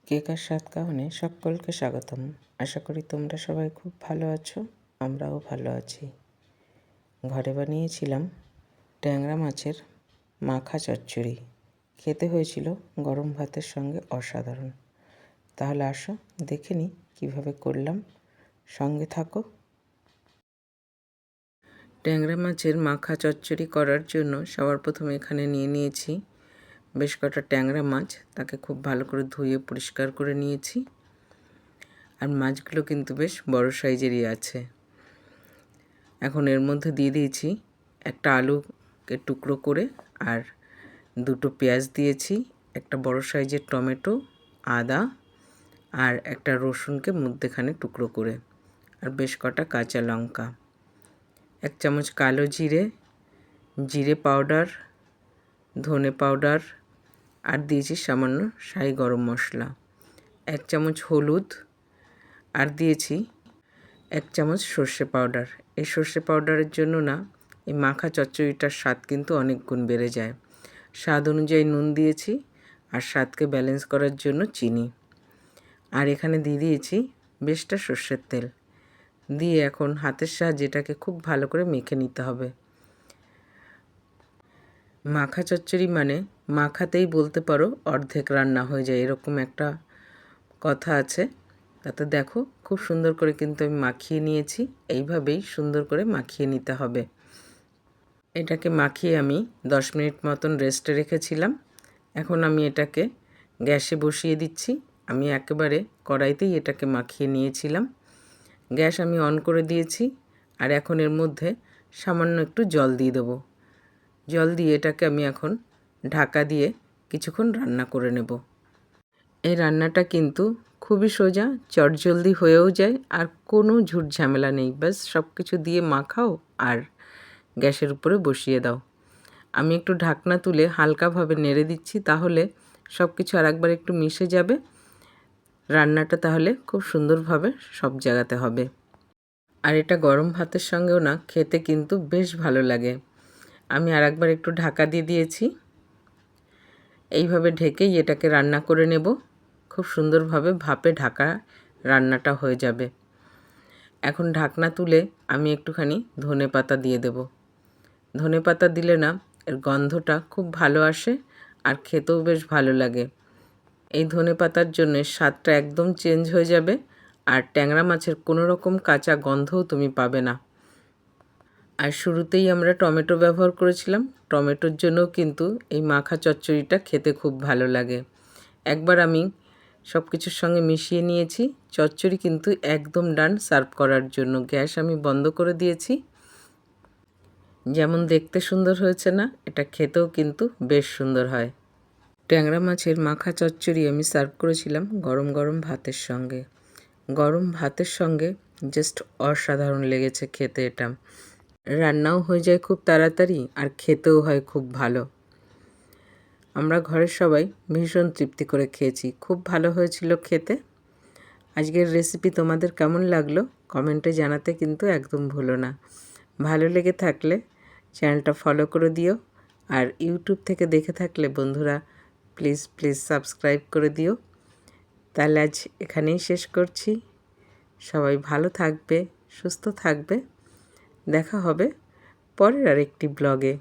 Cake আর স্বাদ কাহনে সকলকে স্বাগতম। আশা করি তোমরা সবাই খুব ভালো আছো, আমরাও ভালো আছি। ঘরে বানিয়েছিলাম ট্যাংরা মাছের মাখা চচ্চড়ি। খেতে হয়েছিল গরম ভাতের সঙ্গে অসাধারণ। তাহলে আসো দেখে নিই কীভাবে করলাম, সঙ্গে থাকো। ট্যাংরা মাছের মাখা চচ্চড়ি করার জন্য সবার প্রথমে এখানে নিয়ে নিয়েছি বেশ কটা ট্যাংরা মাছ। তাকে খুব ভালো করে ধুয়ে পরিষ্কার করে নিয়েছি। আর মাছগুলো কিন্তু বেশ বড় সাইজেরই আছে। এখন এর মধ্যে দিয়ে দিয়েছি একটা আলুকে টুকরো করে, আর দুটো পেঁয়াজ দিয়েছি, একটা বড় সাইজের টমেটো, আদা আর একটা রসুনকে মধ্যেখানে টুকরো করে, আর বেশ কটা কাঁচা লঙ্কা, 1 চামচ কালো জিরে, জিরে পাউডার, ধনে পাউডার, আর দিয়েছি সামান্য শাহি গরম মশলা, 1 চামচ হলুদ, আর দিয়েছি 1 চামচ সর্ষে পাউডার। এই সর্ষে পাউডারের জন্য না, এই মাখা চচ্চড়িটার স্বাদ কিন্তু অনেক গুণ বেড়ে যায়। স্বাদ অনুযায়ী নুন দিয়েছি, আর স্বাদকে ব্যালেন্স করার জন্য চিনি। আর এখানে দিয়ে দিয়েছি বেশটা সর্ষের তেল। দিয়ে এখন হাতের সাহায্যে এটাকে খুব ভালো করে মেখে নিতে হবে। মাখা চচ্চড়ি মানে মাখাতেই বলতে পারো অর্ধেক রান্না হয়ে যায়, এরকম একটা কথা আছে। তাতে দেখো খুব সুন্দর করে কিন্তু আমি মাখিয়ে নিয়েছি। এইভাবেই সুন্দর করে মাখিয়ে নিতে হবে। এটাকে মাখিয়ে আমি 10 মিনিট মতন রেস্টে রেখেছিলাম। এখন আমি এটাকে গ্যাসে বসিয়ে দিচ্ছি। আমি একেবারে কড়াইতেই এটাকে মাখিয়ে নিয়েছিলাম। গ্যাস আমি অন করে দিয়েছি, আর এখন এর মধ্যে সামান্য একটু জল দিয়ে দেবো। জল দিয়ে এটাকে আমি এখন ঢাকা দিয়ে কিছুক্ষণ রান্না করে নেব। এই রান্নাটা কিন্তু খুবই সোজা, চটজলদি হয়েও যায়, আর কোনো ঝুট ঝামেলা নেই। ব্যাস সব কিছু দিয়ে মাখাও আর গ্যাসের উপরে বসিয়ে দাও। আমি একটু ঢাকনা তুলে হালকাভাবে নেড়ে দিচ্ছি, তাহলে সব কিছু আরেকবার একটু মিশে যাবে। রান্নাটা তাহলে খুব সুন্দরভাবে সব জায়গাতে হবে। আর এটা গরম ভাতের সঙ্গেও না খেতে কিন্তু বেশ ভালো লাগে। আমি আরেকবার একটু ঢাকা দিয়ে দিয়েছি। এইভাবে ঢেকেই এটাকে রান্না করে নেব। খুব সুন্দরভাবে ভাপে ঢাকা রান্নাটা হয়ে যাবে। এখন ঢাকনা তুলে আমি একটুখানি ধনেপাতা দিয়ে দেব। ধনেপাতা দিলে না এর গন্ধটা খুব ভালো আসে, আর খেতেও বেশ ভালো লাগে। এই ধনেপাতার জন্য স্বাদটা একদম চেঞ্জ হয়ে যাবে, আর ট্যাংরা মাছের কোনো রকম কাঁচা গন্ধও তুমি পাবে না। আর শুরুতেই আমরা টমেটো ব্যবহার করেছিলাম। টমেটোর জন্যও কিন্তু এই মাখা চচ্চড়িটা খেতে খুব ভালো লাগে। একবার আমি সব কিছুর সঙ্গে মিশিয়ে নিয়েছি। চচ্চড়ি কিন্তু একদম ডান সার্ভ করার জন্য। গ্যাস আমি বন্ধ করে দিয়েছি। যেমন দেখতে সুন্দর হয়েছে না, এটা খেতেও কিন্তু বেশ সুন্দর হয়। ট্যাংরা মাছের মাখা চচ্চড়ি আমি সার্ভ করেছিলাম গরম গরম ভাতের সঙ্গে। গরম ভাতের সঙ্গে জাস্ট অসাধারণ লেগেছে খেতে এটা। রান্নাও হয়ে যায় খুব তাড়াতাড়ি, আর খেতেও হয় খুব ভালো। আমরা ঘরের সবাই ভীষণ তৃপ্তি করে খেয়েছি। খুব ভালো হয়েছিল খেতে। আজকের রেসিপি তোমাদের কেমন লাগলো কমেন্টে জানাতে কিন্তু একদম ভুলো না। ভালো লেগে থাকলে চ্যানেলটা ফলো করে দিও, আর ইউটিউব থেকে দেখে থাকলে বন্ধুরা প্লিজ প্লিজ সাবস্ক্রাইব করে দিও। তাহলে আজ এখানেই শেষ করছি। সবাই ভালো থাকবে, সুস্থ থাকবে। দেখা হবে পরের আরেকটি ব্লগে।